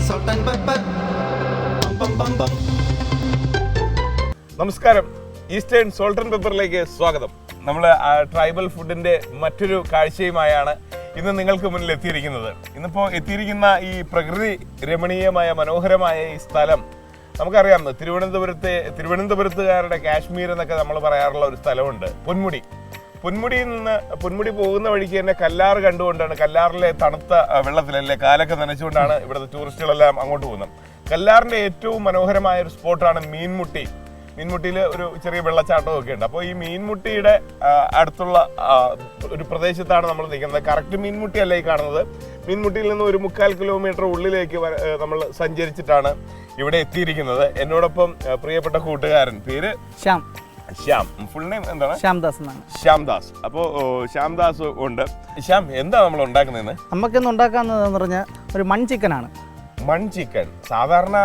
Saltnpepper. നമസ്കാരം, eastern salt and പെപ്പറിലേക്ക് സ്വാഗതം. നമ്മൾ ട്രൈബൽ ഫുഡിന്റെ മറ്റൊരു കാഴ്ചയുമായാണ് ഇന്ന് നിങ്ങൾക്ക് മുന്നിൽ എത്തിയിരിക്കുന്നത്. ഇന്നിപ്പോൾ എത്തിയിരിക്കുന്ന ഈ പ്രകൃതി രമണീയമായ മനോഹരമായ ഈ സ്ഥലം നമുക്കറിയാം. തിരുവനന്തപുരത്തുകാരുടെ കാശ്മീർ എന്നൊക്കെ നമ്മൾ പറയാറുള്ള ഒരു സ്ഥലമുണ്ട്, പൊന്മുടി. പൊന്മുടി പോകുന്ന വഴിക്ക് തന്നെ കല്ലാറ് കണ്ടുകൊണ്ടാണ്, കല്ലാറിലെ തണുത്ത വെള്ളത്തിലല്ലേ കാലൊക്കെ നനച്ചുകൊണ്ടാണ് ഇവിടുത്തെ ടൂറിസ്റ്റുകളെല്ലാം അങ്ങോട്ട് പോകുന്നത്. കല്ലാറിന്റെ ഏറ്റവും മനോഹരമായ ഒരു സ്പോട്ടാണ് മീൻമുട്ടി. മീൻമുട്ടിയിൽ ഒരു ചെറിയ വെള്ളച്ചാട്ടവും ഒക്കെ ഉണ്ട്. അപ്പോൾ ഈ മീൻമുട്ടിയുടെ അടുത്തുള്ള ഒരു പ്രദേശത്താണ് നമ്മൾ നിൽക്കുന്നത്. കറക്റ്റ് മീൻമുട്ടി അല്ല ഈ കാണുന്നത്. മീൻമുട്ടിയിൽ നിന്ന് ഒരു 3/4 കിലോമീറ്റർ ഉള്ളിലേക്ക് നമ്മൾ സഞ്ചരിച്ചിട്ടാണ് ഇവിടെ എത്തിയിരിക്കുന്നത്. എന്നോടൊപ്പം പ്രിയപ്പെട്ട കൂട്ടുകാരൻ, പേര് ശ്യാം, ഫുൾ നെയിം എന്താണ്? ശ്യാംദാസ്. അപ്പോൾ ശ്യാംദാസ് ഉണ്ട്. ശ്യാം, എന്താ നമ്മൾ ഉണ്ടാക്കുന്നതെന്ന്? നമുക്കിന്ന് ഉണ്ടാക്കാന്ന് പറഞ്ഞാൽ ഒരു മൺ ചിക്കനാണ്. മൺ ചിക്കൻ. സാധാരണ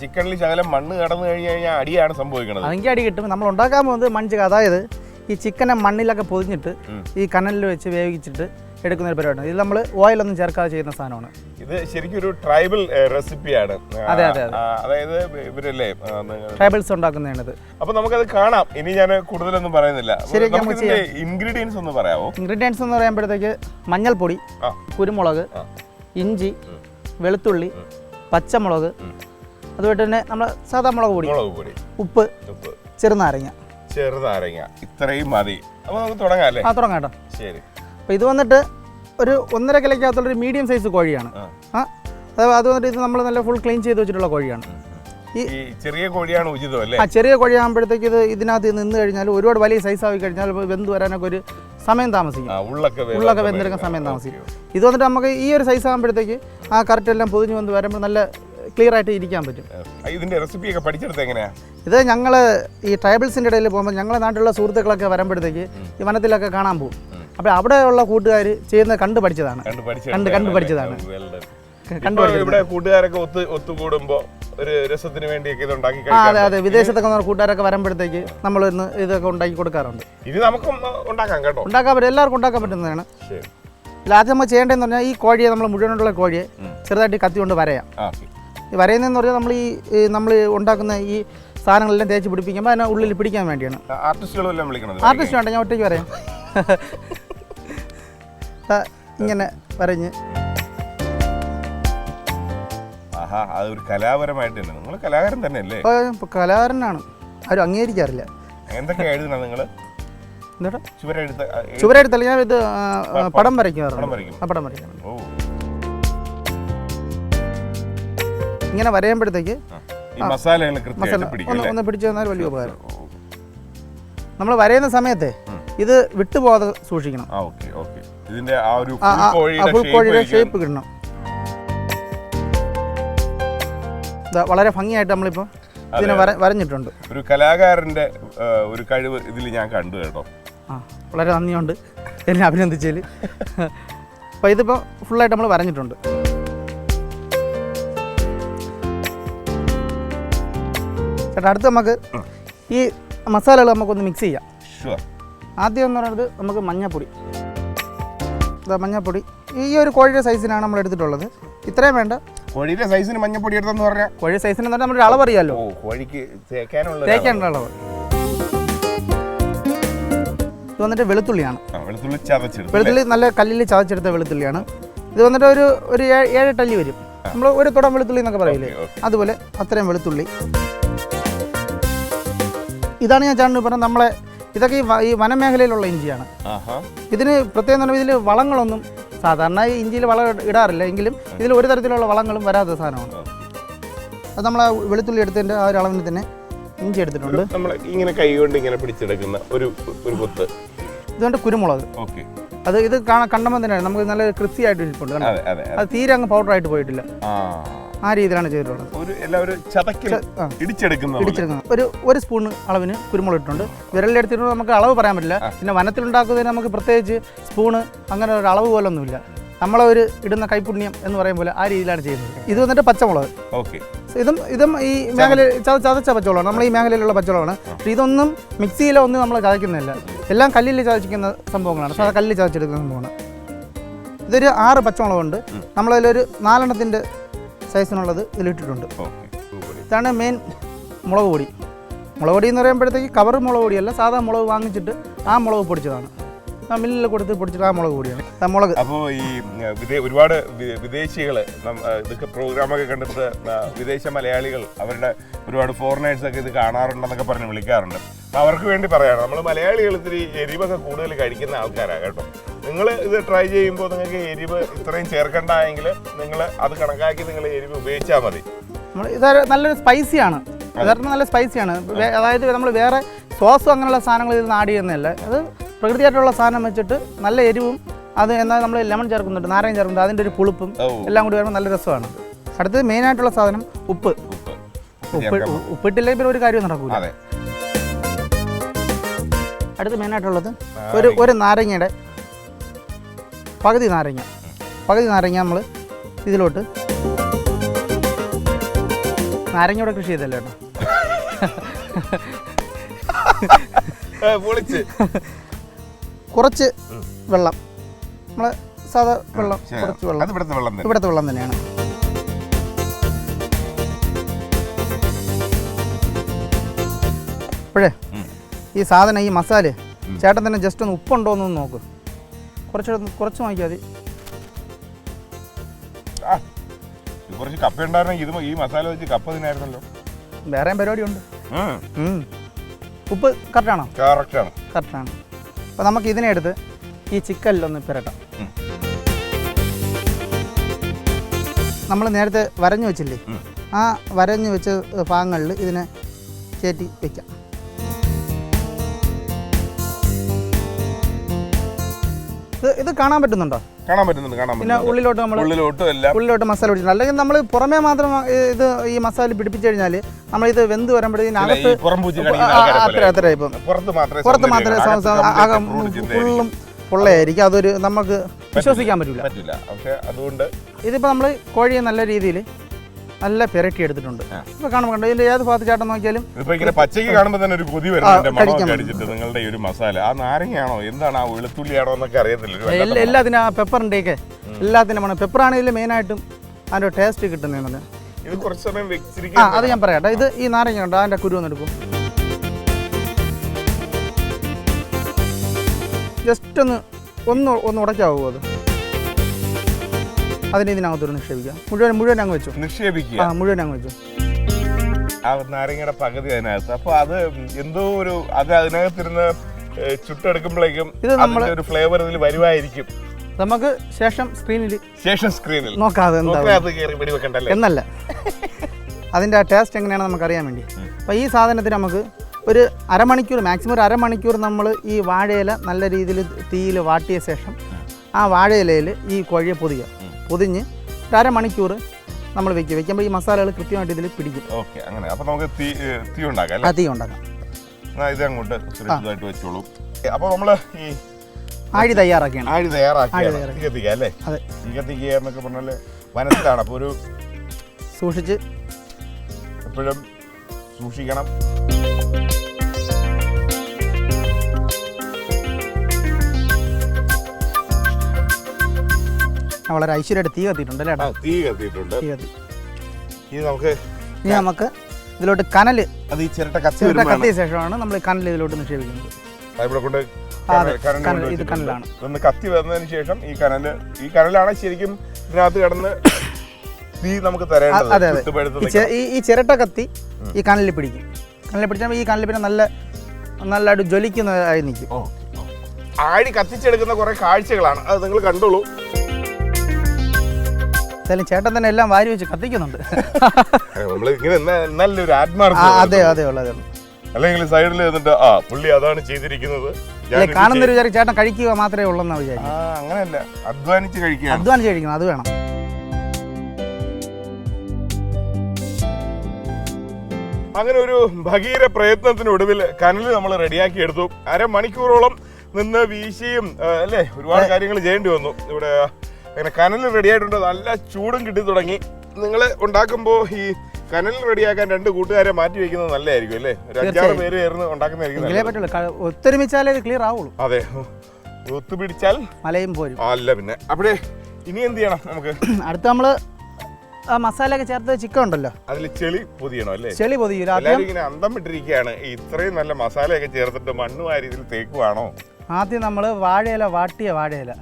ചിക്കനിൽ ശകലം മണ്ണ് കടന്നു കഴിഞ്ഞാൽ അടിയാണ് സംഭവിക്കുന്നത്. അതെങ്കിൽ അടി കിട്ടും. നമ്മൾ ഉണ്ടാക്കാൻ പോകുന്നത് മൺ ചിക്കൻ, അതായത് ഈ ചിക്കനെ മണ്ണിലൊക്കെ പൊതിഞ്ഞിട്ട് ഈ കനലിൽ വെച്ച് വേവിച്ചിട്ട് എടുക്കുന്ന ഒരു പരിപാടിയാണ്. ഇത് നമ്മൾ ഓയിലൊന്നും ചേർക്കാതെ ചെയ്യുന്ന സാധനമാണ്. ഇത് ശരിക്കും ഒരു ട്രൈബൽ റെസിപ്പിയാണ്. അതായത് ഇവരല്ലേ ട്രൈബൽസ് ഉണ്ടാക്കുന്നതാണിത്. അപ്പൊ നമുക്കത് കാണാം. ഇനി ഞാൻ കൂടുതലൊന്നും പറയുന്നില്ല. ഇൻഗ്രീഡിയൻസ് ഒന്ന് പറയാമോ? ഇൻഗ്രീഡിയൻസ് എന്ന് പറയുമ്പോഴത്തേക്ക് മഞ്ഞൾപ്പൊടി, കുരുമുളക്, ഇഞ്ചി, വെളുത്തുള്ളി, പച്ചമുളക്, അതുപോലെ തന്നെ നമ്മൾ സാധാ മുളക് പൊടി, ഉപ്പ്, ചെറുനാരങ്ങ. ഇത്രയും മതി. അപ്പൊ നമുക്ക് തുടങ്ങാം അല്ലേ? തുടങ്ങാം കേട്ടോ. ശരി. അപ്പോൾ ഇത് വന്നിട്ട് ഒരു 1.5 കിലോയ്ക്കകത്തുള്ളൊരു മീഡിയം സൈസ് കോഴിയാണ്. അത് വന്നിട്ട് ഇത് നമ്മൾ നല്ല ഫുൾ ക്ലീൻ ചെയ്ത് വെച്ചിട്ടുള്ള കോഴിയാണ്. ഈ ചെറിയ കോഴിയാണ് ഉചിതം അല്ലേ? ചെറിയ കോഴിയാകുമ്പോഴത്തേക്ക് ഇതിനകത്ത് നിന്ന് കഴിഞ്ഞാൽ ഒരുപാട് വലിയ സൈസ് ആയി കഴിഞ്ഞാൽ വെന്ത് വരാനൊക്കെ ഒരു സമയം താമസിക്കും. ഉള്ളൊക്കെ വെന്തെടുക്കാൻ സമയം താമസിക്കും. ഇത് വന്നിട്ട് നമുക്ക് ഈ ഒരു സൈസ് ആകുമ്പോഴത്തേക്ക് ആ കറക്റ്റ് എല്ലാം പൊതിഞ്ഞ് വന്ന് വരുമ്പോൾ നല്ല ക്ലിയർ ആയിട്ട് ഇരിക്കാൻ പറ്റും. ഇതിന്റെ റെസിപ്പിയൊക്കെ പഠിച്ചെടുത്ത് എങ്ങനെയാ? ഇത് ഞങ്ങൾ ഈ ട്രൈബൽസിൻ്റെ ഇടയിൽ പോകുമ്പോൾ ഞങ്ങളുടെ നാട്ടിലുള്ള സുഹൃത്തുക്കളൊക്കെ വരുമ്പോഴത്തേക്ക് ഈ വനത്തിലൊക്കെ കാണാൻ പോകും. അപ്പോൾ അവിടെയുള്ള കൂട്ടുകാർ ചെയ്യുന്നത് കണ്ടു പഠിച്ചതാണ്. ഇവിടെ കൂട്ടുകാരൊക്കെ ഒത്തുകൂടുമ്പോൾ ഒരു രസത്തിന് വേണ്ടിയൊക്കെ ഇത് ഉണ്ടാക്കി. അതെ, വിദേശത്തൊക്കെ കൂട്ടുകാരൊക്കെ വരുമ്പോഴത്തേക്ക് നമ്മൾ ഇന്ന് ഇതൊക്കെ ഉണ്ടാക്കി കൊടുക്കാറുണ്ട്. ഇത് നമുക്കും ഉണ്ടാക്കാം കേട്ടോ. ഉണ്ടാക്കാൻ പറ്റും, എല്ലാവർക്കും ഉണ്ടാക്കാൻ പറ്റുന്നതാണ്. ആദ്യം നമ്മൾ ചെയ്യേണ്ടതെന്ന് പറഞ്ഞാൽ ഈ കോഴിയെ നമ്മൾ മുഴുവനുള്ള കോഴിയെ ചെറുതായിട്ട് കത്തി കൊണ്ട് വരയാം. ഈ വരയുന്നതെന്ന് പറഞ്ഞാൽ നമ്മൾ ഉണ്ടാക്കുന്ന ഈ സാധനങ്ങളെല്ലാം തേച്ച് പിടിപ്പിക്കുമ്പോൾ അതിനെ ഉള്ളിൽ പിടിക്കാൻ വേണ്ടിയാണ്. ആർട്ടിസ്റ്റ് വേണ്ട, ഞാൻ ഒറ്റയ്ക്ക് വരയാം. ഇങ്ങനെ വരഞ്ഞ് അതൊരു കലാപരമായിട്ട് തന്നെ. നിങ്ങൾ കലാകാരൻ തന്നെയല്ലേ? കലാകാരനാണ്, ആരും അംഗീകരിക്കാറില്ല. എന്തൊക്കെയാ എഴുതണം നിങ്ങൾ? ചുവരെഴുത്തല്ല, ഞാൻ ഇത് പടം വരയ്ക്കാറുണ്ട്. ഇങ്ങനെ വരയുമ്പോഴത്തേക്ക് ഒന്ന് പിടിച്ചു തന്നാൽ വലിയ ഉപകാരം. നമ്മൾ വരയുന്ന സമയത്തെ ഇത് വിട്ടുപോകാതെ സൂക്ഷിക്കണം. ഫുൾ കോഴിയുടെ ഷേപ്പ് കിട്ടണം. വളരെ ഭംഗിയായിട്ട് നമ്മളിപ്പോൾ ഇതിനെ വരഞ്ഞിട്ടുണ്ട്. ഒരു കലാകാരന്റെ ഒരു കഴിവ് ഇതിൽ ഞാൻ കണ്ടു കേട്ടോ. വളരെ നന്ദിയുണ്ട് എന്നെ അഭിനന്ദിച്ചതിൽ. അപ്പോൾ ഇതിപ്പോൾ ഫുള്ളായിട്ട് നമ്മൾ വരഞ്ഞിട്ടുണ്ട്. ചേട്ടാ, അടുത്ത് നമുക്ക് ഈ മസാലകൾ നമുക്കൊന്ന് മിക്സ് ചെയ്യാം. ആദ്യം എന്ന് പറയുന്നത് നമുക്ക് മഞ്ഞൾപ്പൊടി. മഞ്ഞൾപ്പൊടി ഈ ഒരു കോഴിയുടെ സൈസിനാണ് നമ്മൾ എടുത്തിട്ടുള്ളത്. ഇത്രയും വേണ്ട. കോഴിയുടെ സൈസിന് മഞ്ഞൾപ്പൊടി എടുത്തെന്ന് പറഞ്ഞാൽ കോഴി സൈസിന് പറഞ്ഞാൽ നമ്മുടെ അളവ് അറിയാമല്ലോ. കോഴിക്ക് തേക്കാനുള്ള അളവ്. ഇത് വന്നിട്ട് വെളുത്തുള്ളിയാണ്. വെളുത്തുള്ളി നല്ല കല്ലിൽ ചതച്ചെടുത്ത വെളുത്തുള്ളിയാണ്. ഇത് വന്നിട്ട് ഒരു 7-8 അല്ലി വരും. നമ്മൾ ഒരു തുടം വെളുത്തുള്ളി എന്നൊക്കെ പറയില്ലേ, അതുപോലെ അത്രയും വെളുത്തുള്ളി. ഇതാണ് ഞാൻ ചാണ്ട് പറഞ്ഞത്. നമ്മളെ ഇതൊക്കെ ഈ വനമേഖലയിലുള്ള ഇഞ്ചിയാണ്. ഇതിന് പ്രത്യേകം പറഞ്ഞാൽ ഇതിൽ വളങ്ങളൊന്നും സാധാരണ ഇഞ്ചിയിൽ വളം ഇടാറില്ല, എങ്കിലും ഇതിൽ ഒരു തരത്തിലുള്ള വളങ്ങളും വരാത്ത സാധനമാണ്. അത് നമ്മൾ ആ വെളുത്തുള്ളി എടുത്തതിൻ്റെ ആ ഒരു അളവിന് തന്നെ ഇഞ്ചി എടുത്തിട്ടുണ്ട്. ഇങ്ങനെ കൈ കൊണ്ട് ഇങ്ങനെ പിടിച്ചെടുക്കുന്ന ഒരു കൊത്ത്. ഇതുകൊണ്ട് കുരുമുളക്. ഇത് കണ്ടപ്പോൾ തന്നെയാണ് നമുക്ക് നല്ല ക്രിസ്പി ആയിട്ട് ഇരിപ്പുണ്ട്. അത് തീരെ അങ്ങ് പൗഡറായിട്ട് പോയിട്ടില്ല. ആ രീതിയിലാണ് ചെയ്തിട്ടുള്ളത്. ഇടിച്ചെടുക്കുന്നത് ഒരു സ്പൂൺ അളവിന് കുരുമുളക് ഇട്ടുണ്ട്. വിരലിലെടുത്തിട്ട് നമുക്ക് അളവ് പറയാൻ പറ്റില്ല. പിന്നെ വനത്തിലുണ്ടാക്കുന്നതിന് നമുക്ക് പ്രത്യേകിച്ച് സ്പൂണ് അങ്ങനെ ഒരു അളവ് പോലൊന്നുമില്ല. നമ്മളൊരു ഇടുന്ന കൈപുണ്യം എന്ന് പറയും പോലെ ആ രീതിയിലാണ് ചെയ്യുന്നത്. ഇത് വന്നിട്ട് പച്ചമുളക്. ഇതും ഈ മേഖല ചതച്ച പച്ചമുളകാണ്. നമ്മൾ ഈ മേഖലയിലുള്ള പച്ചമുളകാണ്. ഇതൊന്നും മിക്സിയിലോ ഒന്നും നമ്മൾ ചതയ്ക്കുന്നില്ല. എല്ലാം കല്ലിൽ ചതച്ചിരിക്കുന്ന സംഭവങ്ങളാണ്. സാധാ കല്ലിൽ ചതച്ചെടുക്കുന്ന സംഭവമാണ്. ഇതൊരു 6 പച്ചമുളകുണ്ട്. നമ്മളതിലൊരു 4 എണ്ണത്തിൻ്റെ സൈസിനുള്ളത് ഇതിലിട്ടിട്ടുണ്ട്. ഓക്കെ, ഇതാണ് മെയിൻ മുളക് പൊടി. മുളക് പൊടി എന്ന് പറയുമ്പോഴത്തേക്ക് കവർ മുളക് പൊടിയല്ല, സാധാ മുളക് വാങ്ങിച്ചിട്ട് ആ മുളക് പൊടിച്ചതാണ്. മില്ലിൽ കൊടുത്ത് പൊടിച്ചിട്ട് ആ മുളക് പൊടിയാണ് മുളക്. അപ്പോൾ ഈ ഒരുപാട് വിദേശികൾ ഇതൊക്കെ പ്രോഗ്രാമൊക്കെ കണ്ടിട്ട് വിദേശ മലയാളികൾ അവരുടെ ഒരുപാട് ഫോറിനേഴ്സൊക്കെ ഇത് കാണാറുണ്ടെന്നൊക്കെ പറഞ്ഞ് വിളിക്കാറുണ്ട്. അപ്പോൾ അവർക്ക് വേണ്ടി പറയാണ്, നമ്മൾ മലയാളികൾ ഇത്തിരി എരിവൊക്കെ കൂടുതൽ കഴിക്കുന്ന ആൾക്കാരാണ് കേട്ടോ. നിങ്ങൾ ഇത് ട്രൈ ചെയ്യുമ്പോൾ നിങ്ങൾക്ക് എരിവ് ഇത്രയും ചേർക്കണ്ടെങ്കിൽ നിങ്ങൾ അത് കണക്കാക്കി നിങ്ങൾ എരിവ് ഉപയോഗിച്ചാൽ മതി. ഇത് നല്ലൊരു സ്പൈസിയാണ്, യഥാർത്ഥം നല്ല സ്പൈസിയാണ്. അതായത് നമ്മൾ വേറെ സോസും അങ്ങനെയുള്ള സാധനങ്ങൾ ഇതിൽ നിന്ന് ആഡ് ചെയ്യുന്നതല്ല, അത് പ്രകൃതിയായിട്ടുള്ള സാധനം വെച്ചിട്ട് നല്ല എരിവും അത് എന്നാൽ നമ്മൾ ലെമൺ ചേർക്കുന്നുണ്ട്, നാരങ്ങ ചേർക്കുന്നുണ്ട്, അതിൻ്റെ ഒരു പുളിപ്പും എല്ലാം കൂടി വരുമ്പോൾ നല്ല രസമാണ്. അടുത്തത് മെയിനായിട്ടുള്ള സാധനം ഉപ്പ്. ഉപ്പിട്ടില്ലെങ്കിൽ പിന്നെ ഒരു കാര്യം നടക്കൂല. അടുത്ത് മെയിനായിട്ടുള്ളത് ഒരു നാരങ്ങയുടെ പകുതി നാരങ്ങ നമ്മൾ ഇതിലോട്ട്, നാരങ്ങയോടെ കൃഷി ചെയ്തല്ലേ കേട്ടോ, കുറച്ച് വെള്ളം, നമ്മളെ സാധാ വെള്ളം, കുറച്ച് വെള്ളം, ഇവിടുത്തെ വെള്ളം തന്നെയാണ്. അപ്പോഴേ ഈ സാധനം, ഈ മസാല ചേട്ടൻ തന്നെ ജസ്റ്റ് ഒന്ന് ഉപ്പുണ്ടോ എന്നൊന്ന് നോക്ക്. കുറച്ച് നോക്കിയാൽ മതി. കുറച്ച് കപ്പ ഉണ്ടായിരുന്നെങ്കിൽ ഈ മസാല വെച്ച് കപ്പ തിന്നായിരുന്നല്ലോ. വേറെയും പരിപാടിയുണ്ട്. ഉപ്പ് കറക്റ്റാണോ? കറക്റ്റാണ്. അപ്പോൾ നമുക്ക് ഇതിനെ എടുത്ത് ഈ ചിക്കനിലൊന്ന് പുരട്ടാം. നമ്മൾ നേരത്തെ വരഞ്ഞു വെച്ചില്ലേ, ആ വരഞ്ഞു വെച്ച ഭാഗങ്ങളിൽ ഇതിനെ കയറ്റി വയ്ക്കാം. ഇത് കാണാൻ പറ്റുന്നുണ്ടോ? കാണാൻ പറ്റുന്നുണ്ട്. പിന്നെ ഉള്ളിലോട്ട് മസാല പിടിച്ചിട്ടുണ്ട്. അല്ലെങ്കിൽ നമ്മൾ പുറമേ മാത്രം ഇത് ഈ മസാല പിടിപ്പിച്ചു കഴിഞ്ഞാൽ നമ്മൾ ഇത് വെന്ത് വരുമ്പോഴത്തേക്കും അകത്ത് അത്ര ഇപ്പം പുറത്ത് മാത്രമേ ഫുള്ളും പൊള്ളയായിരിക്കും. അതൊരു നമുക്ക് വിശ്വസിക്കാൻ പറ്റില്ല. ഇതിപ്പോൾ നമ്മൾ കോഴിയെ നല്ല രീതിയിൽ നല്ല പെരട്ടി എടുത്തിട്ടുണ്ട്. ഇപ്പൊ കാണുമ്പോൾ ഇതിന്റെ ഏത് ഭാഗത്ത് ചേട്ടൻ നോക്കിയാലും പച്ചയ്ക്ക് കാണുമ്പോൾ തന്നെ ഒരു കൊതി വരുന്നുണ്ട്. നിങ്ങളുടെ ഈ ഒരു മസാല ആ നാരങ്ങയാണോ എന്താണ്, ആ വെളുത്തുള്ളിയാണോ എന്നൊക്കെ അറിയത്തില്ല. എല്ലാത്തിനും ആ പെപ്പറിൻ്റെയൊക്കെ എല്ലാത്തിനും വേണം. പെപ്പറാണ് മെയിനായിട്ടും അതിൻ്റെ ടേസ്റ്റ് കിട്ടുന്നതെന്ന്. ഇത് കുറച്ച് സമയം അത് ഞാൻ പറയാട്ടെ. ഇത് ഈ നാരങ്ങ ഉണ്ടോ, അതിൻ്റെ കുരു ഒന്നെടുക്കും. ജസ്റ്റ് ഒന്ന് ഉടയ്ക്കാവോ? അത് അതിന് ഇതിനകത്തൊരു നിക്ഷേപിക്കാം. മുഴുവൻ അങ്ങ് വെച്ചു. മുഴുവൻ അങ്ങ് വെച്ചു. ആ നാരങ്ങയുടെ പകുതി അതിനകത്ത്. അപ്പൊ അത് എന്തോ ഒരു അത് അതിനകത്തിരുന്ന് ചുട്ടെടുക്കുമ്പോഴേക്കും ഒരു ഫ്ലേവർ ഇതിൽ വരുമായിരിക്കും. നമുക്ക് ശേഷം സ്ക്രീനിൽ നോക്കാം എന്നല്ല, അതിൻ്റെ ആ ടേസ്റ്റ് എങ്ങനെയാണെന്ന് നമുക്ക് അറിയാൻ വേണ്ടി. അപ്പോൾ ഈ സാധനത്തിന് നമുക്ക് ഒരു അരമണിക്കൂർ, മാക്സിമം ഒരു അരമണിക്കൂർ നമ്മൾ ഈ വാഴയില നല്ല രീതിയിൽ തീയിൽ വാട്ടിയ ശേഷം ആ വാഴയിലയിൽ ഈ കോഴിയെ പൊതിഞ്ഞ് ഒരു അരമണിക്കൂർ നമ്മൾ വെക്കുമ്പോൾ ഈ മസാലകൾ കൃത്യമായിട്ട് ഇതിൽ പിടിക്കും. ഓക്കെ, അങ്ങനെ. അപ്പോൾ നമുക്ക് തീ ഉണ്ടാക്കാം. തീ ഉണ്ടാക്കാം. ഇത് അങ്ങോട്ട് സുരക്ഷിതമായിട്ട് വെച്ചോളൂ. അപ്പോൾ നമ്മൾ ഈ ആഴി തയ്യാറാക്കിയാണ്. കത്തിക്കുക അല്ലേ? അതെ. കത്തിക്കുക എന്നൊക്കെ പറഞ്ഞാൽ വനത്തിലാണ്. അപ്പോൾ ഒരു സൂക്ഷിച്ച് എപ്പോഴും സൂക്ഷിക്കണം. വളരെ ഐശ്വര്യമായിട്ട് തീ കത്തിയിട്ടുണ്ട് അല്ലേ? തീ കത്തിയിട്ടുണ്ട്. ഇനി നമുക്ക് ഇതിലോട്ട് കനൽ, അത് ഈ ചിരട്ട കത്തിയ ശേഷമാണ് നമ്മൾ കനൽ ഇതിലോട്ട് നിക്ഷേപിക്കുന്നത്. ഇത് കനലാണ്. ഒന്ന് കത്തി വന്നതിന് ശേഷം ഈ കനലാണ് ശരിക്കും ഇതിനകത്ത് കിടന്ന് തീ നമുക്ക് തരേണ്ടത്. ഈ ചിരട്ട കത്തി ഈ കനലിൽ പിടിക്കും. കനലിൽ പിടിച്ചാൽ ഈ കനലിൽ പിന്നെ നല്ലതായിട്ട് ജ്വലിക്കുന്നതായി നിൽക്കും. ആഴി കത്തിച്ചെടുക്കുന്ന കുറെ കാഴ്ചകളാണ്, അത് നിങ്ങൾ കണ്ടോളൂ. എന്തായാലും ചേട്ടൻ തന്നെ എല്ലാം വാരി വെച്ച് കത്തിക്കുന്നുണ്ട്. നല്ലൊരു ആത്മാർത്ഥത. അതെ. അല്ലെങ്കിൽ സൈഡിൽ നിന്നിട്ട് പുള്ളി അതാണ് ചെയ്തിരിക്കുന്നത് കാണുന്നൊരു വിചാരം ചേട്ടൻ കഴിക്കുക മാത്രമേ ഉള്ളെന്നാ വിചാരിക്കും. അങ്ങനെയല്ല, അധ്വാനിച്ച് കഴിക്കണം, അത് വേണം. അങ്ങനെ ഒരു ഭഗീര പ്രയത്നത്തിനൊടുവിൽ കനൽ നമ്മൾ റെഡിയാക്കി എടുത്തു. അരമണിക്കൂറോളം നിന്ന് വീശിയും അല്ലേ ഒരുപാട് കാര്യങ്ങൾ ചെയ്യേണ്ടി വന്നു. ഇവിടെ അങ്ങനെ കനൽ റെഡി ആയിട്ടുണ്ട്. നല്ല ചൂടും കിട്ടി തുടങ്ങി. നിങ്ങൾ ഉണ്ടാക്കുമ്പോൾ ഈ കനൽ റെഡിയാക്കാൻ 2 കൂട്ടുകാരെ മാറ്റി വെക്കുന്നത് നല്ലതായിരിക്കും അല്ലേ? ഒരു 5-6 പേര് ചേർന്ന് ഉണ്ടാക്കുന്നതായിരിക്കും. ഒത്തൊരുമിച്ചാലേ ക്ലിയർ ആവുള്ളൂ. അതെ, ഒത്തുപിടിച്ചാൽ മലയും പോരും. അല്ല പിന്നെ. അവിടെ ഇനി എന്ത് ചെയ്യണം? നമുക്ക് അടുത്ത് നമ്മൾ ആ മസാലയൊക്കെ ചേർത്ത് ചിക്കൻ ഉണ്ടല്ലോ അതിൽ ചെളി പൊതിയണം അല്ലേ? ചെളി പൊതിയൂല. എല്ലാവരും ഇങ്ങനെ അന്തം വിട്ടിരിക്കുകയാണ്, ഇത്രയും നല്ല മസാലയൊക്കെ ചേർത്തിട്ട് മണ്ണ് വാരി ഇതിൽ തേക്കുവാണോ? ആദ്യം നമ്മൾ വാഴയില, വാട്ടിയ വാഴയില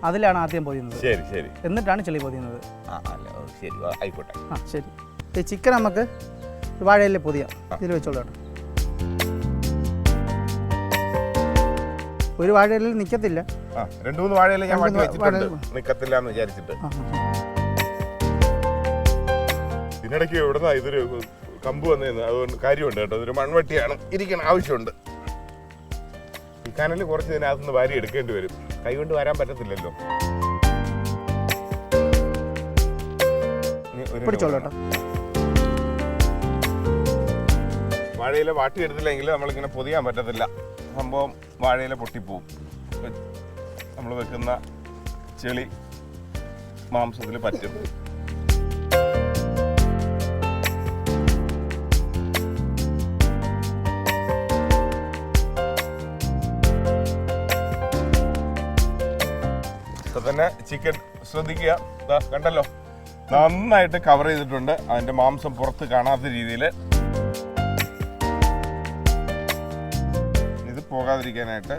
അതിലാണ് ആദ്യം പൊതിയുന്നത്. ശരി ശരി. എന്നിട്ടാണ് ചെളി പൊതിയുന്നത്. ശരി, ആയിക്കോട്ടെ. ശരി. ഈ ചിക്കൻ നമുക്ക് വാഴയില പൊതിയാം. ഇതിൽ വെച്ചോളാം. ഒരു വാഴയില നിൽക്കത്തില്ല. 2-3 വാഴയില ഞാൻ വാട്ടി വെച്ചിട്ടുണ്ട്, നിൽക്കത്തില്ല എന്ന് വിചാരിച്ചിട്ട്. ഇതിനിടയ്ക്ക് എവിടുന്നാ ഇതൊരു കമ്പ് വന്നതെന്ന്, അതുകൊണ്ട് കാര്യമുണ്ട് കേട്ടോ. ഇതൊരു മൺവെട്ടിയാണ്, ഇരിക്കണം, ആവശ്യമുണ്ട്. ഈ കനല് കുറച്ച് ഇതിനകത്തുനിന്ന് വാരി എടുക്കേണ്ടി വരും, കൈ കൊണ്ട് വരാൻ പറ്റത്തില്ലല്ലോ. വാഴയില വാട്ടിയെടുത്തില്ലെങ്കിൽ നമ്മളിങ്ങനെ പൊതിയാൻ പറ്റത്തില്ല, സംഭവം വാഴയില പൊട്ടിപ്പോവും. നമ്മൾ വെക്കുന്ന ചെളി മാംസത്തിൽ പറ്റും. ഇപ്പൊ തന്നെ ചിക്കൻ ശ്രദ്ധിക്കുക, കണ്ടല്ലോ, നന്നായിട്ട് കവർ ചെയ്തിട്ടുണ്ട്. അതിന്റെ മാംസം പുറത്ത് കാണാത്ത രീതിയിൽ. ഇത് പോകാതിരിക്കാനായിട്ട്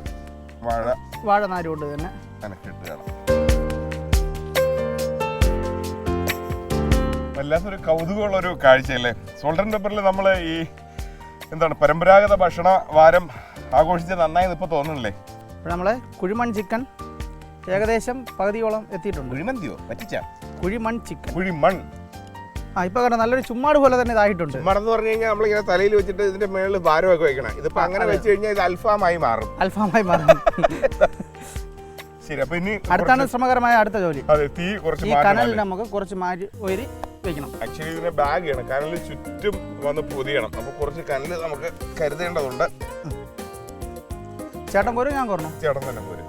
വാഴ നാര് കൊണ്ട് തന്നെ കണക്കിട്ടുകയാണ്. വല്ലാത്തൊരു കൗതുകമുള്ളൊരു കാഴ്ചയല്ലേ. സോൾട്ട് ആൻഡ് പെപ്പറിൽ നമ്മൾ ഈ പരമ്പരാഗത ഭക്ഷണ വാരം ആഘോഷിച്ച് നന്നായി ഇപ്പൊ തോന്നുന്നില്ലേ? നമ്മളെ കുഴിമൺ ചിക്കൻ ഏകദേശം പകുതിയോളം എത്തിയിട്ടുണ്ട്. കുഴിമന്തിയോ പറ്റിച്ച? കുഴിമൺ ചിക്കൻ. കുഴിമൺ. ഇപ്പൊ കണ്ട നല്ലൊരു ചുമ്മാട് പോലെ തന്നെ ഇതായിട്ടുണ്ട്. ചുമ്മാടെന്ന് പറഞ്ഞു കഴിഞ്ഞാൽ നമ്മളിങ്ങനെ തലയിൽ വെച്ചിട്ട് ഇതിന്റെ മേളിൽ ഭാരമൊക്കെ വെക്കണം. ഇതിപ്പോ അങ്ങനെ വെച്ച് കഴിഞ്ഞാൽ ഇത് അൽഫാമായി മാറും. ശരി, അപ്പൊ ഇനി അടുത്താണ് ശ്രമകരമായ അടുത്ത ജോലി. അതെ, തീ കുറച്ച് കനലിൽ നമുക്ക് കുറച്ച് മാറ്റി ഒരു വെക്കണം. ആക്ച്വലി ഇതിനെ ബാഗ് ചെയ്യണം, കനലിൽ ചുറ്റും വന്ന് പൊതിയണം. അപ്പൊ കുറച്ച് കനല് നമുക്ക് കരുതേണ്ടതുണ്ട്. ചേട്ടൻ പോരും, ഞാൻ കുറഞ്ഞു. ചേട്ടൻ തന്നെ പോരും.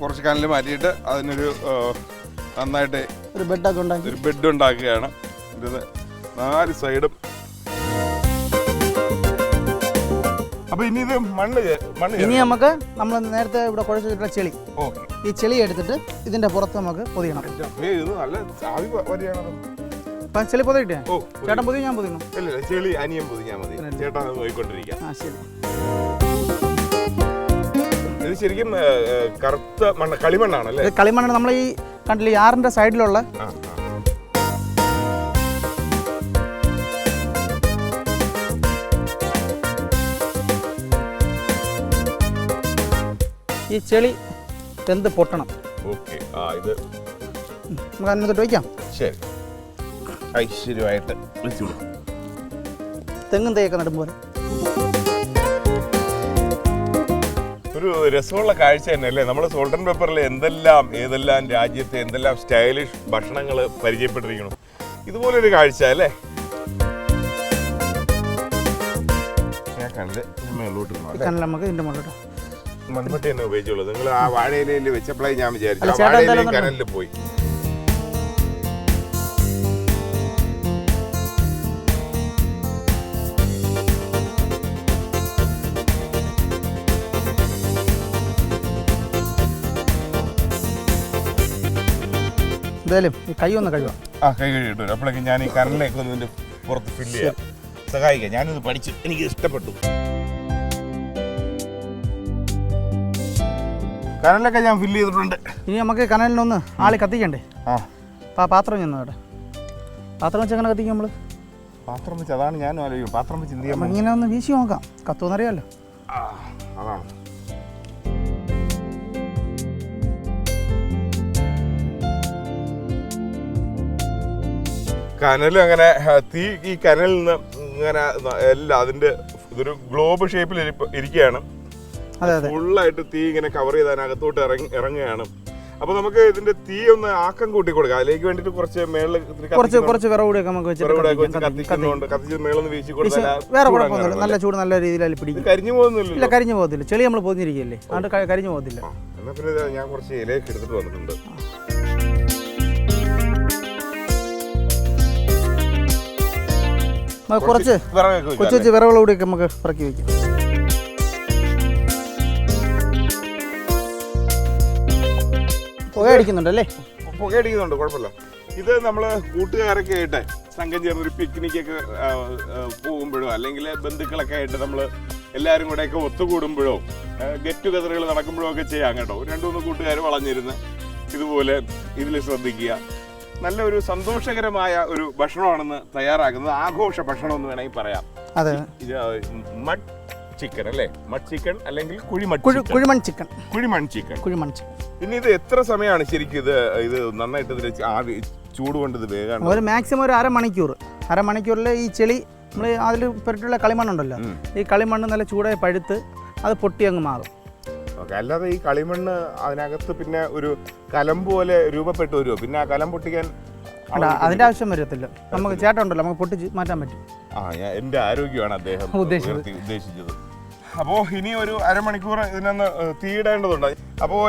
കുറച്ച് കനല് മാറ്റിയിട്ട് അതിനൊരു നന്നായിട്ട് ഒരു ബെഡ് ഉണ്ടാക്കുകയാണ്. ഇത് 4 സൈഡും. അപ്പൊ ഇനി ഇത് മണ്ണ് ഇനി നമുക്ക് നമ്മൾ നേരത്തെ ഇവിടെ കുഴച്ചിട്ടുള്ള ചെളി, ഈ ചെളി എടുത്തിട്ട് ഇതിന്റെ പുറത്ത് നമുക്ക് പൊതിയണം. ഇത് നല്ല ആവി വരികയാണോ? ചെളി പൊതിയിട്ടേ? ചേട്ടൻ പൊതി, ഞാൻ പൊതിയുന്നു. ഇല്ല, ചെളി അനിയൻ പൊതിഞ്ഞാൽ മതി. ചേട്ടൻ നോക്കിക്കൊണ്ടിരിക്കാം. ശരി. ഇത് ശരിക്കും കറുത്ത മണ്ണ്, കളിമണ്ണാണല്ലേ? കളിമണ്ണാണ്. നമ്മൾ ഈ കണ്ടില്ലേ, ആറിന്റെ സൈഡിലുള്ള ഈ ചെളി വെന്ത് പൊട്ടണം. ഓക്കെ, ഇത് നമുക്ക് അതിനകത്തോട്ട് വയ്ക്കാം. ശരി, ഐശ്വര്യമായിട്ട് വെച്ചുകൊള്ളു. തെങ്ങും തേയൊക്കെ നടുമ്പോൾ ഒരു രസമുള്ള കാഴ്ച തന്നെ അല്ലേ? നമ്മൾ സോൾട്ട് ആൻഡ് പെപ്പറിൽ ഏതെല്ലാം രാജ്യത്തെ എന്തെല്ലാം സ്റ്റൈലിഷ് ഭക്ഷണങ്ങൾ പരിചയപ്പെട്ടിരിക്കണം. ഇതുപോലൊരു കാഴ്ച അല്ലേ? ഞാൻ കണ്ട് നമുക്ക് ഇതിന്റെ മുകളിലോട്ട് മൺവെട്ടി തന്നെ ഉപയോഗിച്ചുള്ളൂ. നിങ്ങൾ ആ വാഴയിലയിൽ വെച്ചപ്പോഴേ ഞാൻ വിചാരിച്ചു വാഴയിലയും കനലിൽ പോയി. എന്തായാലും ഈ കൈ ഒന്ന് കഴിവാം. കൈ കഴുകിട്ട് വരും. അപ്പോഴേക്കും ഞാൻ ഈ കനലിലേക്ക് ഒന്ന് ഇതിന്റെ പുറത്ത് ഫില്ല് ചെയ്യാം, സഹായിക്കാം. ഞാനിത് പഠിച്ചു, എനിക്ക് ഇഷ്ടപ്പെട്ടു. കനലൊക്കെ ഞാൻ ഫില്ല് ചെയ്തിട്ടുണ്ട്. ഇനി നമുക്ക് കനലിനൊന്ന് ആളി കത്തിക്കണ്ടേ? പാത്രം ചെന്നോട്ടെ. പാത്രം വെച്ച് എങ്ങനെ കത്തിക്കും നമ്മള്? പാത്രം വെച്ച്, അതാണ് ഞാനും ആലോചിക്കും. പാത്രം വെച്ച് എന്ത് ചെയ്യാം? ഇങ്ങനെ ഒന്ന് വീശി നോക്കാം, കത്തുമെന്നറിയാമല്ലോ. അതാണ്. കനൽ അങ്ങനെ തീ ഈ കനലിൽ നിന്ന് ഇങ്ങനെ എല്ലാം അതിന്റെ ഇതൊരു ഗ്ലോബ് ഷേപ്പിൽ ഇരിക്കുകയാണ്. ഫുള്ളായിട്ട് തീ ഇങ്ങനെ കവർ ചെയ്ത് അതിനകത്തോട്ട് ഇറങ്ങുകയാണ്. അപ്പൊ നമുക്ക് ഇതിന്റെ തീ ഒന്ന് ആക്കം കൂട്ടി കൊടുക്കാം. അതിലേക്ക് വേണ്ടിട്ട് കുറച്ച് മേളിൽ കുറച്ച് വിറകൂടെ കത്തിക്കുന്നുണ്ട്. കത്തിച്ച് മേളൊന്ന് വീശി കൊടുത്താൽ വേറെ കുഴപ്പമൊന്നുമില്ല. നല്ല ചൂട് നല്ല രീതിയിൽ പിടിക്കും. കരിഞ്ഞു പോകുന്നില്ല. ഇല്ല, കരിഞ്ഞു പോകത്തില്ല. ചെളി നമ്മൾ പൊതിഞ്ഞിരിക്കുകയല്ലേ, അതുകൊണ്ട് കരിഞ്ഞു പോകത്തില്ല. എന്നാ പിന്നെ ഞാൻ കുറച്ച് ഇലയൊക്കെ എടുത്തിട്ട് വന്നിട്ടുണ്ട്. കുറച്ച് വിറകുകൂടിയൊക്കെ നമുക്ക് ഇറക്കി വയ്ക്കാം. പുകയടിക്കുന്നുണ്ടല്ലേ? പുകയടിക്കുന്നുണ്ട്, കുഴപ്പമില്ല. ഇത് നമ്മൾ കൂട്ടുകാരൊക്കെ ആയിട്ട് സംഘം ചേർന്ന് ഒരു പിക്നിക്കൊക്കെ പോകുമ്പോഴോ അല്ലെങ്കിൽ ബന്ധുക്കളൊക്കെ ആയിട്ട് നമ്മൾ എല്ലാവരും കൂടെയൊക്കെ ഒത്തുകൂടുമ്പോഴോ ഗെറ്റ് ടുഗദറുകൾ നടക്കുമ്പോഴോ ഒക്കെ ചെയ്യാം കേട്ടോ. 2-3 കൂട്ടുകാർ വളഞ്ഞിരുന്ന് ഇതുപോലെ ഇതിൽ ശ്രദ്ധിക്കുക. നല്ലൊരു സന്തോഷകരമായ ഒരു ഭക്ഷണമാണെന്ന് തയ്യാറാക്കുന്നത്. ആഘോഷ ഭക്ഷണം എന്ന് വേണമെങ്കിൽ പറയാം. അതെ, മഡ് ചിക്കൻ അല്ലേ? മഡ് ചിക്കൻ അല്ലെങ്കിൽ കുഴിമൺ ചിക്കൻ. ഇനി ഇത് എത്ര സമയമാണ് ശരിക്കും ഇത് നന്നായിട്ട് ഇതിൽ ആവി ചൂട് കൊണ്ട് ഇത് വേഗം? ഒരു മാക്സിമം ഒരു അരമണിക്കൂറിൽ ഈ ചെളി നമ്മൾ അതിൽ പെട്ടിട്ടുള്ള കളിമണ്ണുണ്ടല്ലോ, ഈ കളിമണ്ണ് നല്ല ചൂടായി പഴുത്ത് അത് പൊട്ടി അങ്ങ് മാറും. ഓക്കെ. അല്ലാതെ ഈ കളിമണ്ണ് അതിനകത്ത് പിന്നെ ഒരു കലം പോലെ രൂപപ്പെട്ടു വരുമോ? പിന്നെ ആ കലം പൊട്ടിക്കാൻ അതിന്റെ ആവശ്യം വരത്തില്ല. നമുക്ക് ചേട്ടനുണ്ടല്ലോ, നമുക്ക് പൊട്ടിച്ച് മാറ്റാൻ പറ്റും. എന്റെ ആരോഗ്യമാണ് അദ്ദേഹം ഉദ്ദേശിച്ചത്. അപ്പോൾ ഇനി ഒരു അരമണിക്കൂർ ഇതിനൊന്ന് തീയിടേണ്ടതുണ്ട്. അപ്പോൾ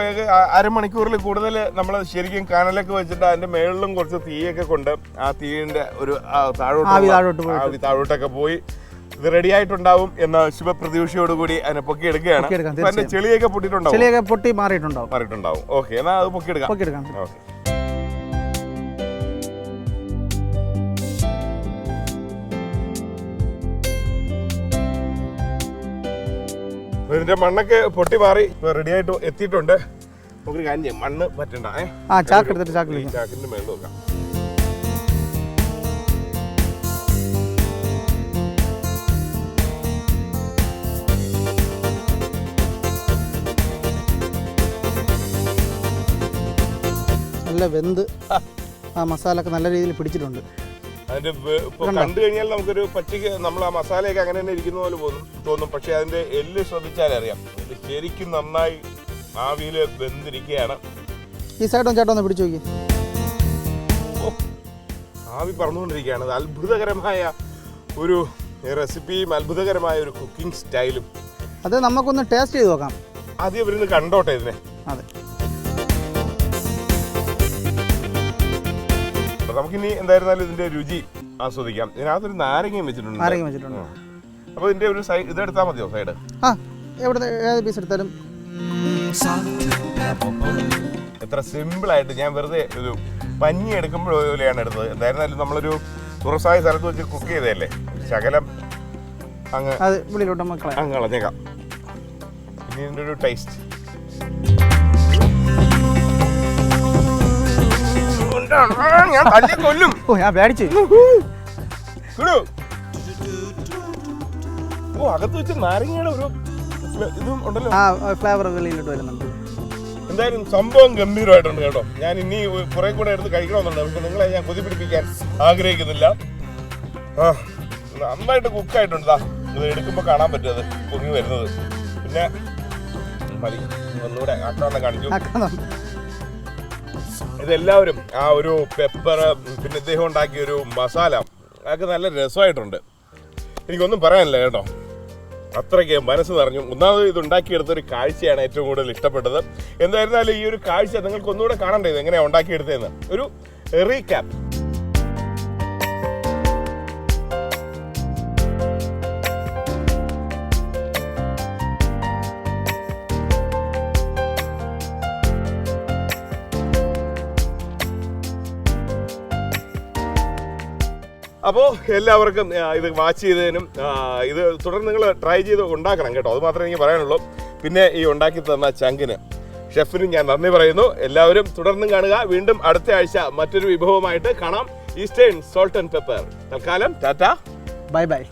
അരമണിക്കൂറിൽ കൂടുതൽ നമ്മൾ ശരിക്കും കനലൊക്കെ വെച്ചിട്ട് അതിന്റെ മേളിലും കുറച്ച് തീയൊക്കെ കൊണ്ട് ആ തീയിന്റെ ഒരു താഴോട്ടൊക്കെ പോയി ഇത് റെഡി ആയിട്ടുണ്ടാവും എന്ന ശുഭപ്രതീക്ഷയോടുകൂടി അതിനെ പൊക്കി എടുക്കുകയാണ്. അതിന്റെ ചെളിയൊക്കെ പൊട്ടി മാറിയിട്ടുണ്ടാവും. ഓക്കെ, എന്നാൽ അത് പൊക്കിയെടുക്കാം. ഓക്കെ. ഇതിന്റെ മണ്ണൊക്കെ പൊട്ടി മാറി റെഡി ആയിട്ട് എത്തിയിട്ടുണ്ട്. നമുക്ക് കാര്യം ചെയ്യാം, മണ്ണ് പറ്റണ്ട. ചാക്കിന്റെ മേളിൽ നോക്കാം. നല്ല വെന്ത് ആ മസാല ഒക്കെ നല്ല രീതിയിൽ പിടിച്ചിട്ടുണ്ട്. അതിന്റെ കണ്ടു കഴിഞ്ഞാൽ നമുക്കൊരു പറ്റിക്ക് നമ്മൾ ആ മസാലയൊക്കെ അങ്ങനെ തന്നെ ഇരിക്കുന്ന പോലെ തോന്നും. പക്ഷെ അതിന്റെ എല്ല് ശ്രദ്ധിച്ചാലറിയാം, ഇത് ശരിക്കും നന്നായി ആവിയിൽ വെന്തിരിക്കുകയാണ്. ഈ സൈഡും ചേട്ടൻ ഒന്ന് പിടിച്ചു നോക്കി. ആവി പറന്നുകൊണ്ടിരിക്കുകയാണ്. അത് അത്ഭുതകരമായ ഒരു റെസിപ്പിയും അത്ഭുതകരമായ ഒരു കുക്കിംഗ് സ്റ്റൈലും. അത് നമുക്കൊന്ന് ടേസ്റ്റ് ചെയ്ത് നോക്കാം. ആദ്യം ഇവരിന്ന് കണ്ടോട്ടെ ഇതിനെ. അതെ, നമുക്കിനി എന്തായിരുന്നാലും ഇതിന്റെ രുചി ആസ്വദിക്കാം. ഇതിനകത്തൊരു നാരങ്ങയും വെച്ചിട്ടുണ്ട്. അപ്പൊ ഇതിന്റെ ഒരു സൈഡ് ഇതെടുത്താൽ മതിയോ? സൈഡ് ഏത് പീസ് എടുത്താലും. എത്ര സിമ്പിളായിട്ട് ഞാൻ വെറുതെ ഒരു പഞ്ഞി എടുക്കുമ്പോഴാണ് എടുത്തത്. എന്തായിരുന്നാലും നമ്മളൊരു തുറസായ സ്ഥലത്ത് വെച്ച് കുക്ക് ചെയ്തതല്ലേ, ശകലം അങ്ങ് കളഞ്ഞേക്കാം. ഇനി ഇതിന്റെ ഒരു ടേസ്റ്റ് ഞാൻ തല്ലി കൊല്ലും. അകത്ത് വെച്ച് നാരങ്ങയുടെ ഒരു ഇതും ഉണ്ടല്ലോ, ഫ്ലേവർ വെളിയിലോട്ട് വരുന്നുണ്ട്. എന്തായാലും സംഭവം ഗംഭീരമായിട്ടുണ്ട് കേട്ടോ. ഞാൻ ഇനി കുറെ കൂടെ എടുത്ത് കഴിക്കണമെന്നുണ്ട്. പക്ഷെ നിങ്ങളെ ഞാൻ കൊതിപ്പിടിപ്പിക്കാൻ ആഗ്രഹിക്കുന്നില്ല. നന്നായിട്ട് കുക്കായിട്ടുണ്ട്. ഇത് എടുക്കുമ്പോൾ കാണാൻ പറ്റും അത് പൊങ്ങി വരുന്നത്. പിന്നെ മതി, ഒന്നുകൂടെ ആക്കാന്ന് കാണിച്ചു. ഇതെല്ലാവരും ആ ഒരു പെപ്പർ പിന്നെ ഇദ്ദേഹം ഉണ്ടാക്കിയ ഒരു മസാല അതൊക്കെ നല്ല രസമായിട്ടുണ്ട്. എനിക്കൊന്നും പറയാനില്ല കേട്ടോ, അത്രയ്ക്ക് മനസ്സ് നിറഞ്ഞു. ഒന്നാമത് ഇത് ഉണ്ടാക്കിയെടുത്തൊരു കാഴ്ചയാണ് ഏറ്റവും കൂടുതൽ ഇഷ്ടപ്പെട്ടത്. എന്തായിരുന്നാലും ഈ ഒരു കാഴ്ച നിങ്ങൾക്ക് ഒന്നുകൂടെ കാണണ്ടേ, ഇത് എങ്ങനെയാണ് ഉണ്ടാക്കിയെടുത്തതെന്ന് ഒരു റീക്യാപ്പ്. അപ്പോൾ എല്ലാവർക്കും ഇത് വാച്ച് ചെയ്തതിനും ഇത് തുടർന്ന് നിങ്ങൾ ട്രൈ ചെയ്ത് ഉണ്ടാക്കണം കേട്ടോ, അത് മാത്രമേ എനിക്ക് പറയാനുള്ളൂ. പിന്നെ ഈ ഉണ്ടാക്കി തന്ന ചങ്കിന് ഷെഫിനും ഞാൻ നന്ദി പറയുന്നു. എല്ലാവരും തുടർന്നും കാണുക. വീണ്ടും അടുത്ത ആഴ്ച മറ്റൊരു വിഭവമായിട്ട് കാണാം. Eastern salt and pepper. തൽക്കാലം ടാറ്റ, ബൈ ബൈ.